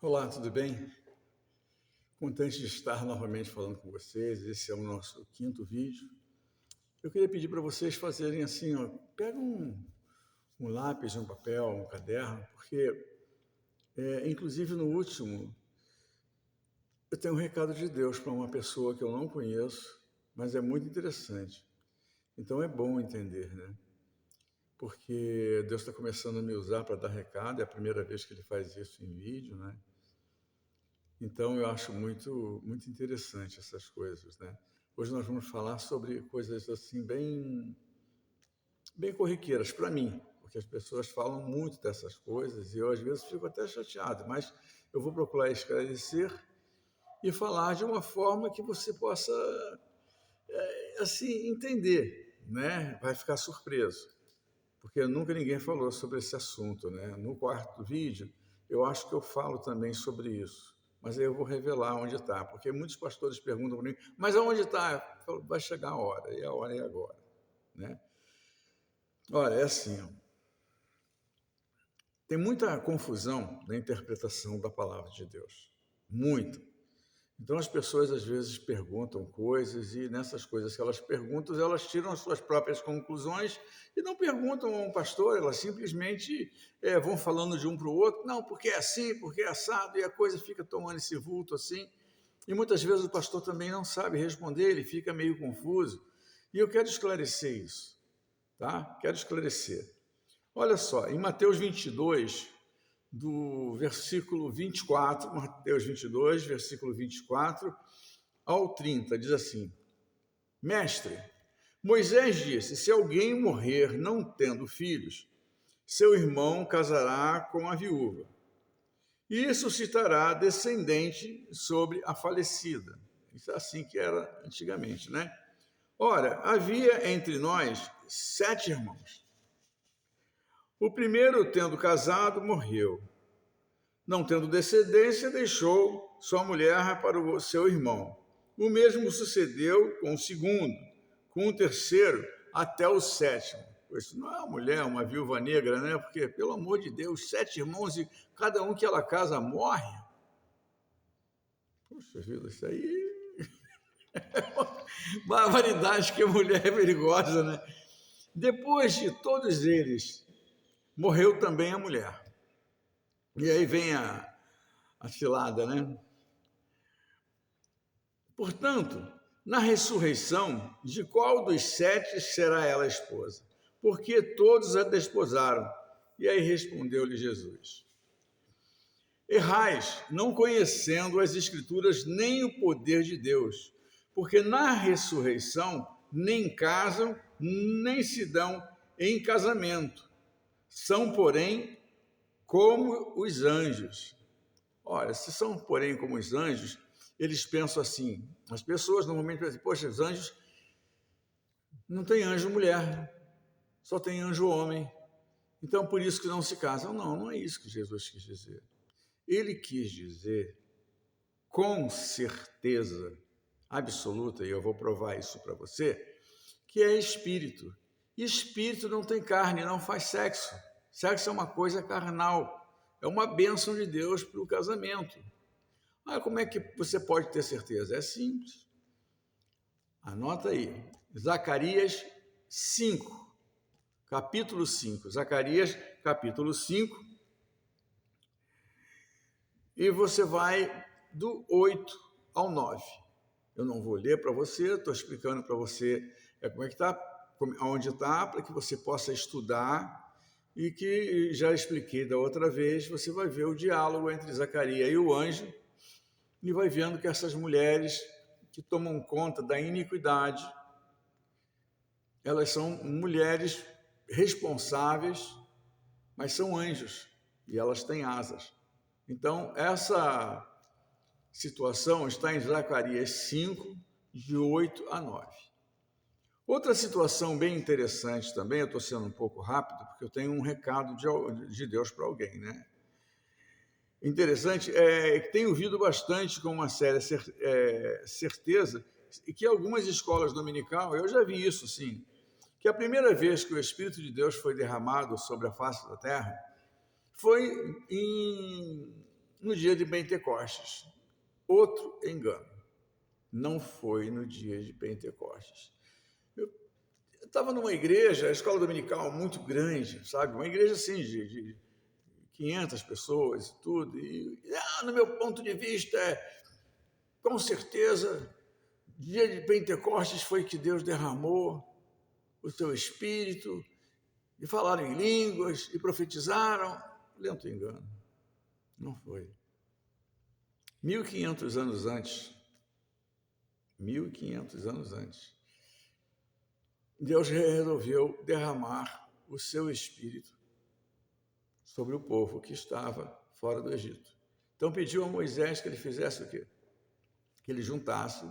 Olá, tudo bem? Contente de estar novamente falando com vocês. Esse é o nosso quinto vídeo. Eu queria pedir para vocês fazerem assim, ó, pega um lápis, um papel, um caderno, porque, inclusive no último, eu tenho um recado de Deus para uma pessoa que eu não conheço, mas é muito interessante. Então é bom entender, né? Porque Deus está começando a me usar para dar recado, é a primeira vez que Ele faz isso em vídeo, né? Então, eu acho muito interessante essas coisas, né? Hoje nós vamos falar sobre coisas assim bem corriqueiras para mim, porque as pessoas falam muito dessas coisas e eu às vezes fico até chateado, mas eu vou procurar esclarecer e falar de uma forma que você possa assim entender, né? Vai ficar surpreso, porque nunca ninguém falou sobre esse assunto, né? No quarto vídeo, eu acho que eu falo também sobre isso, mas aí eu vou revelar onde está, porque muitos pastores perguntam para mim, mas aonde está? Eu falo, vai chegar a hora, e a hora é agora, né? Olha, é assim, ó, tem muita confusão na interpretação da palavra de Deus, muita. Então as pessoas às vezes perguntam coisas e nessas coisas que elas perguntam, elas tiram as suas próprias conclusões e não perguntam a um pastor, elas simplesmente vão falando de um para o outro, não, porque é assim, porque é assado, e a coisa fica tomando esse vulto assim. E muitas vezes o pastor também não sabe responder, ele fica meio confuso. E eu quero esclarecer isso, tá? Quero esclarecer. Olha só, em Mateus 22, do versículo 24, Mateus 22, versículo 24 ao 30, diz assim: Mestre, Moisés disse: se alguém morrer não tendo filhos, seu irmão casará com a viúva e suscitará descendente sobre a falecida. Isso é assim que era antigamente, né? Ora, havia entre nós 7 irmãos. O primeiro, tendo casado, morreu. Não tendo descendência, deixou sua mulher para o seu irmão. O mesmo sucedeu com o segundo, com o terceiro, até o sétimo. Isso não é uma mulher, uma viúva negra, né? Porque, pelo amor de Deus, 7 irmãos e cada um que ela casa morre. Poxa vida, isso aí é uma barbaridade, que mulher é perigosa, né? Depois de todos eles, morreu também a mulher. E aí vem a cilada, né? Portanto, na ressurreição, de qual dos 7 será ela esposa? Porque todos a desposaram. E aí respondeu-lhe Jesus: Errais, não conhecendo as Escrituras nem o poder de Deus, porque na ressurreição nem casam, nem se dão em casamento. São, porém, como os anjos. Ora, se são, porém, como os anjos, eles pensam assim, as pessoas normalmente pensam, poxa, os anjos, não tem anjo mulher, só tem anjo homem, então por isso que não se casam. Não, não é isso que Jesus quis dizer. Ele quis dizer, com certeza absoluta, e eu vou provar isso para você, que é espírito. E espírito não tem carne, não faz sexo. Sexo é uma coisa carnal, é uma bênção de Deus para o casamento. Ah, como é que você pode ter certeza? É simples. Anota aí, Zacarias 5, capítulo 5. Zacarias, capítulo 5. E você vai do 8 ao 9. Eu não vou ler para você, estou explicando para você como é que está, onde está, para que você possa estudar e que já expliquei da outra vez, você vai ver o diálogo entre Zacarias e o anjo e vai vendo que essas mulheres que tomam conta da iniquidade, elas são mulheres responsáveis, mas são anjos e elas têm asas. Então, essa situação está em Zacarias 5, de 8 a 9. Outra situação bem interessante também, eu estou sendo um pouco rápido, porque eu tenho um recado de Deus para alguém, né? Interessante é que tenho ouvido bastante com uma séria certeza que algumas escolas dominical, eu já vi isso sim, que a primeira vez que o Espírito de Deus foi derramado sobre a face da terra foi no dia de Pentecostes. Outro engano. Não foi no dia de Pentecostes. Eu estava numa igreja, a escola dominical muito grande, sabe? Uma igreja assim de 500 pessoas e tudo. E no meu ponto de vista, com certeza, dia de Pentecostes foi que Deus derramou o seu Espírito, e falaram em línguas, e profetizaram. Lento engano. Não foi. 1.500 anos antes, 1.500 anos antes, Deus resolveu derramar o seu Espírito sobre o povo que estava fora do Egito. Então pediu a Moisés que ele fizesse o quê? Que ele juntasse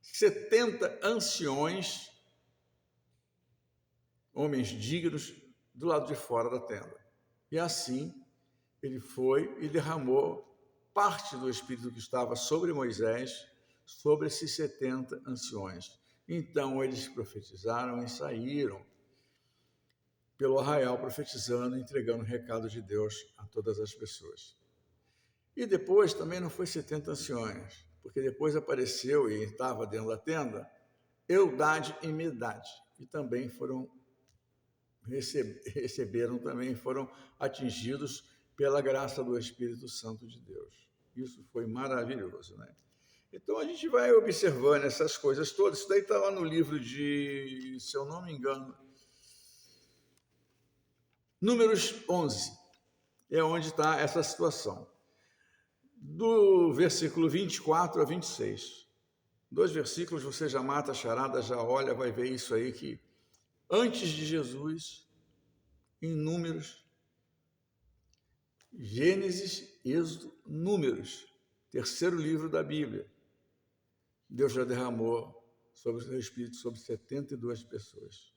70 anciões, homens dignos, do lado de fora da tenda. E assim ele foi e derramou parte do Espírito que estava sobre Moisés, sobre esses 70 anciões. Então eles profetizaram e saíram pelo arraial profetizando, entregando o recado de Deus a todas as pessoas. E depois também não foi 70 anciões, porque depois apareceu e estava dentro da tenda Eldade e Medade, e também receberam também, foram atingidos pela graça do Espírito Santo de Deus. Isso foi maravilhoso, né? Então a gente vai observando essas coisas todas. Isso daí está lá no livro de, se eu não me engano, Números 11, é onde está essa situação. Do versículo 24 a 26. 2 versículos, você já mata a charada, já olha, vai ver isso aí que antes de Jesus, em Números, Gênesis, Êxodo, Números, terceiro livro da Bíblia, Deus já derramou sobre o seu Espírito sobre 72 pessoas.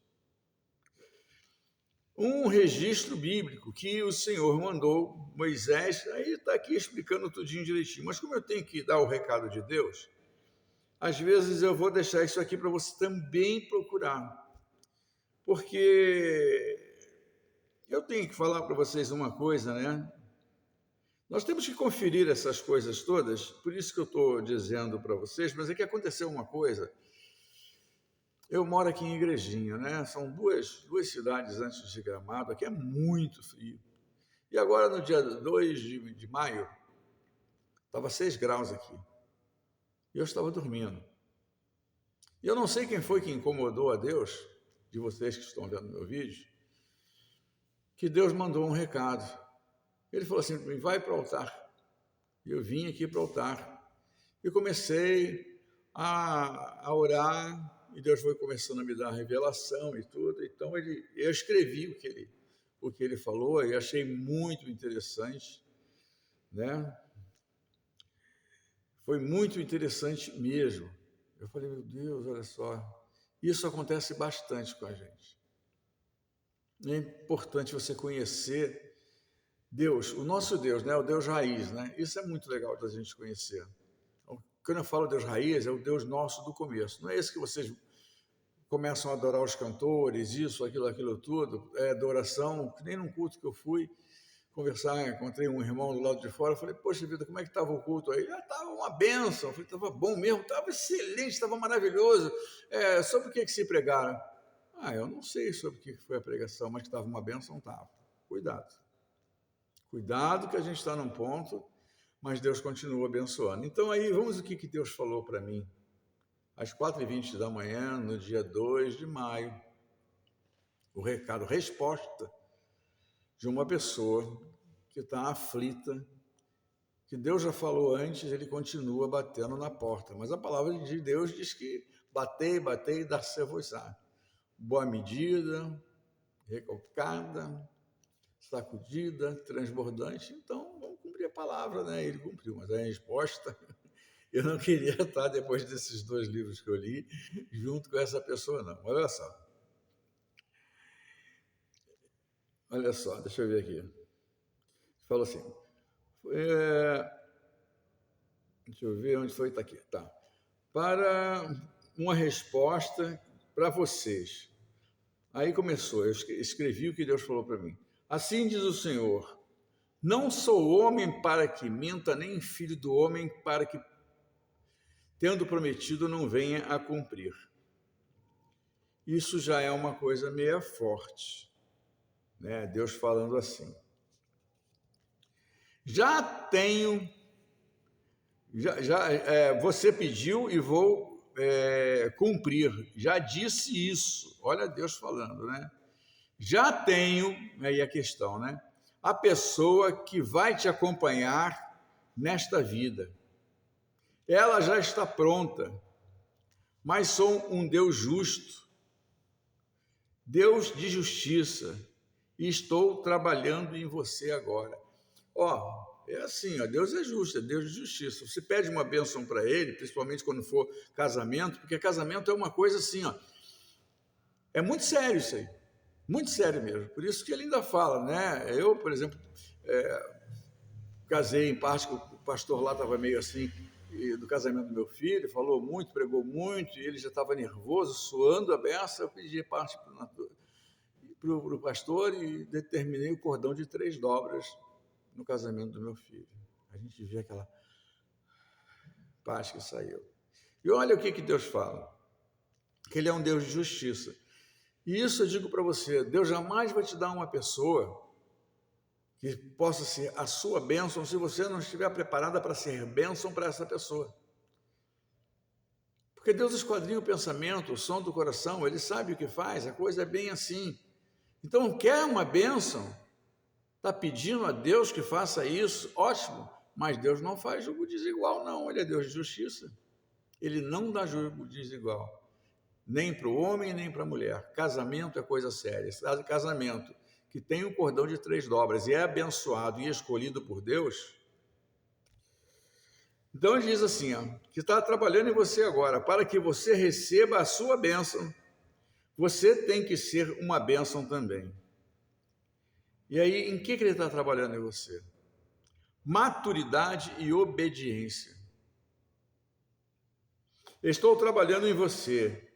Um registro bíblico que o Senhor mandou Moisés, aí está aqui explicando tudinho direitinho, mas como eu tenho que dar o recado de Deus, às vezes eu vou deixar isso aqui para você também procurar, porque eu tenho que falar para vocês uma coisa, né? Nós temos que conferir essas coisas todas, por isso que eu estou dizendo para vocês, mas é que aconteceu uma coisa. Eu moro aqui em Igrejinha, né? São duas cidades antes de Gramado, aqui é muito frio. E agora, no dia 2 de maio, estava 6 graus aqui. E eu estava dormindo. E eu não sei quem foi que incomodou a Deus, de vocês que estão vendo meu vídeo, que Deus mandou um recado. Ele falou assim para mim, vai para o altar. E eu vim aqui para o altar. E comecei a orar, e Deus foi começando a me dar revelação e tudo. Então, eu escrevi o que ele falou e achei muito interessante, né? Foi muito interessante mesmo. Eu falei, meu Deus, olha só, isso acontece bastante com a gente. É importante você conhecer Deus, o nosso Deus, né? O Deus raiz, né? Isso é muito legal da gente conhecer. Quando eu falo Deus raiz, é o Deus nosso do começo. Não é esse que vocês começam a adorar os cantores, isso, aquilo tudo, é adoração, que nem num culto que eu fui conversar, encontrei um irmão do lado de fora, falei, poxa vida, como é que estava o culto aí? Estava uma bênção, eu falei, estava bom mesmo, estava excelente, estava maravilhoso. Sobre o que se pregaram? Eu não sei sobre o que foi a pregação, mas que estava uma bênção, estava. Cuidado. Cuidado que a gente está num ponto, mas Deus continua abençoando. Então aí, vamos o que Deus falou para mim. Às 4h20 da manhã, no dia 2 de maio, o recado, resposta de uma pessoa que está aflita, que Deus já falou antes, ele continua batendo na porta. Mas a palavra de Deus diz que batei, batei, dar-se-vos-á. Boa medida, recalcada, sacudida, transbordante. Então, vamos cumprir a palavra, né? Ele cumpriu, mas a resposta, eu não queria estar, depois desses 2 livros que eu li, junto com essa pessoa, não. Olha só. Olha só, deixa eu ver aqui. Fala assim, deixa eu ver onde foi, está aqui, tá. Para uma resposta para vocês. Aí começou, eu escrevi o que Deus falou para mim. Assim diz o Senhor, Não sou homem para que minta, nem filho do homem para que, tendo prometido, não venha a cumprir. Isso já é uma coisa meio forte, né? Deus falando assim. Já tenho, você pediu e vou cumprir. Já disse isso. Olha Deus falando, né? Já tenho, aí a questão, né? A pessoa que vai te acompanhar nesta vida. Ela já está pronta, mas sou um Deus justo, Deus de justiça, e estou trabalhando em você agora. Ó, é assim, ó, Deus é justo, é Deus de justiça. Você pede uma bênção para Ele, principalmente quando for casamento, porque casamento é uma coisa assim, ó, é muito sério isso aí, muito sério mesmo. Por isso que ele ainda fala, né? Eu, por exemplo, casei em parte, que o pastor lá estava meio assim, do casamento do meu filho, falou muito, pregou muito, e ele já estava nervoso, suando a beça. Eu pedi parte para o pastor e determinei o cordão de 3 dobras no casamento do meu filho. A gente vê aquela paz que saiu. E olha o que Deus fala, que Ele é um Deus de justiça. E isso eu digo para você, Deus jamais vai te dar uma pessoa que possa ser a sua bênção se você não estiver preparada para ser bênção para essa pessoa. Porque Deus esquadrinha o pensamento, o som do coração, Ele sabe o que faz, a coisa é bem assim. Então, quer uma bênção? Está pedindo a Deus que faça isso? Ótimo, mas Deus não faz jogo desigual, não. Ele é Deus de justiça. Ele não dá jogo desigual, nem para o homem, nem para a mulher. Casamento é coisa séria. Casamento que tem um cordão de 3 dobras e é abençoado e escolhido por Deus. Então ele diz assim, ó, que está trabalhando em você agora, para que você receba a sua bênção, você tem que ser uma bênção também. E aí, em que ele está trabalhando em você? Maturidade e obediência. Estou trabalhando em você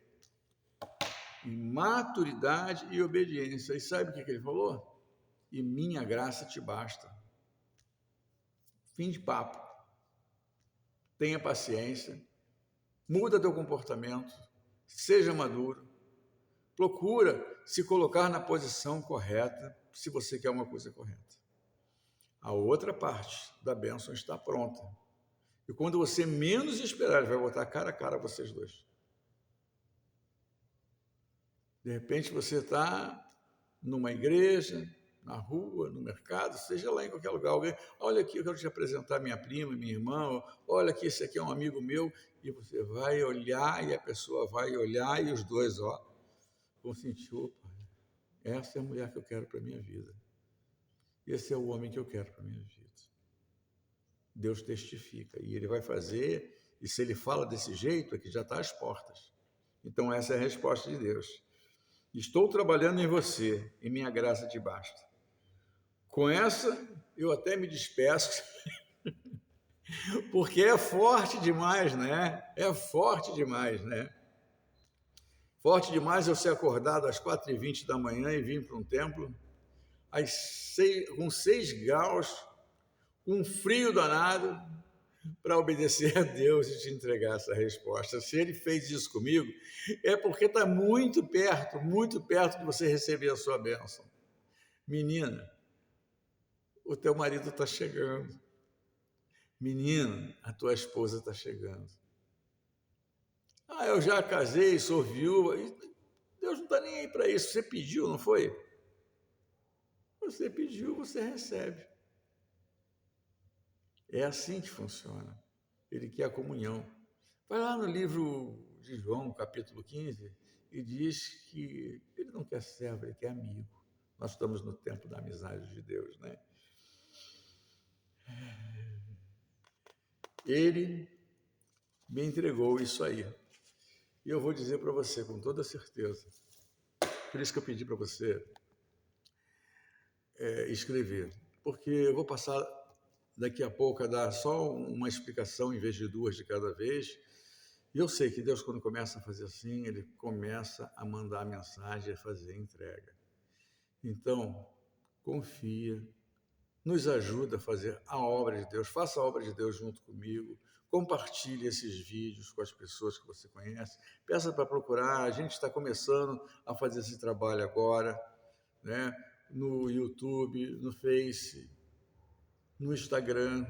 em maturidade e obediência. E sabe o que ele falou? E minha graça te basta. Fim de papo. Tenha paciência, muda teu comportamento, seja maduro, procura se colocar na posição correta se você quer uma coisa correta. A outra parte da bênção está pronta. E quando você menos esperar, ele vai botar cara a cara vocês dois. De repente você está numa igreja, na rua, no mercado, seja lá em qualquer lugar, alguém, olha aqui, eu quero te apresentar minha prima, minha irmã, olha aqui, esse aqui é um amigo meu, e você vai olhar, e a pessoa vai olhar, e os dois, ó, vão sentir, opa, essa é a mulher que eu quero para a minha vida, esse é o homem que eu quero para a minha vida. Deus testifica, e Ele vai fazer, e se Ele fala desse jeito, é que já está às portas. Então essa é a resposta de Deus. Estou trabalhando em você, e minha graça te basta. Com essa, eu até me despeço, porque é forte demais, né? É forte demais, né? Forte demais eu ser acordado às 4h20 da manhã e vir para um templo, com 6 graus, com um frio danado, para obedecer a Deus e te entregar essa resposta. Se Ele fez isso comigo, é porque está muito perto de você receber a sua bênção. Menina, o teu marido está chegando. Menino, a tua esposa está chegando. Ah, eu já casei, sou viúva. Deus não está nem aí para isso. Você pediu, não foi? Você pediu, você recebe. É assim que funciona. Ele quer a comunhão. Vai lá no livro de João, capítulo 15, e diz que ele não quer servo, ele quer amigo. Nós estamos no tempo da amizade de Deus, né? Ele me entregou isso aí. E eu vou dizer para você com toda certeza. Por isso que eu pedi para você escrever. Porque eu vou passar daqui a pouco a dar só uma explicação em vez de 2 de cada vez. E eu sei que Deus, quando começa a fazer assim, Ele começa a mandar a mensagem, a fazer a entrega. Então, confia, nos ajuda a fazer a obra de Deus, faça a obra de Deus junto comigo, compartilhe esses vídeos com as pessoas que você conhece, peça para procurar, a gente está começando a fazer esse trabalho agora, né? No YouTube, no Face, no Instagram.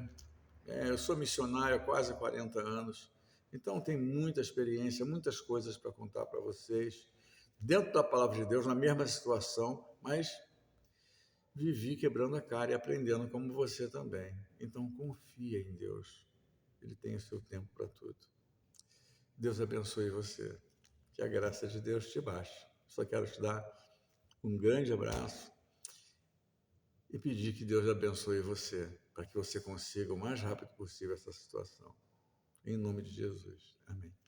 Eu sou missionário há quase 40 anos, então tem muita experiência, muitas coisas para contar para vocês, dentro da palavra de Deus, na mesma situação, mas vivi quebrando a cara e aprendendo como você também. Então confia em Deus, Ele tem o seu tempo para tudo. Deus abençoe você, que a graça de Deus te baixe. Só quero te dar um grande abraço e pedir que Deus abençoe você, para que você consiga o mais rápido possível essa situação. Em nome de Jesus. Amém.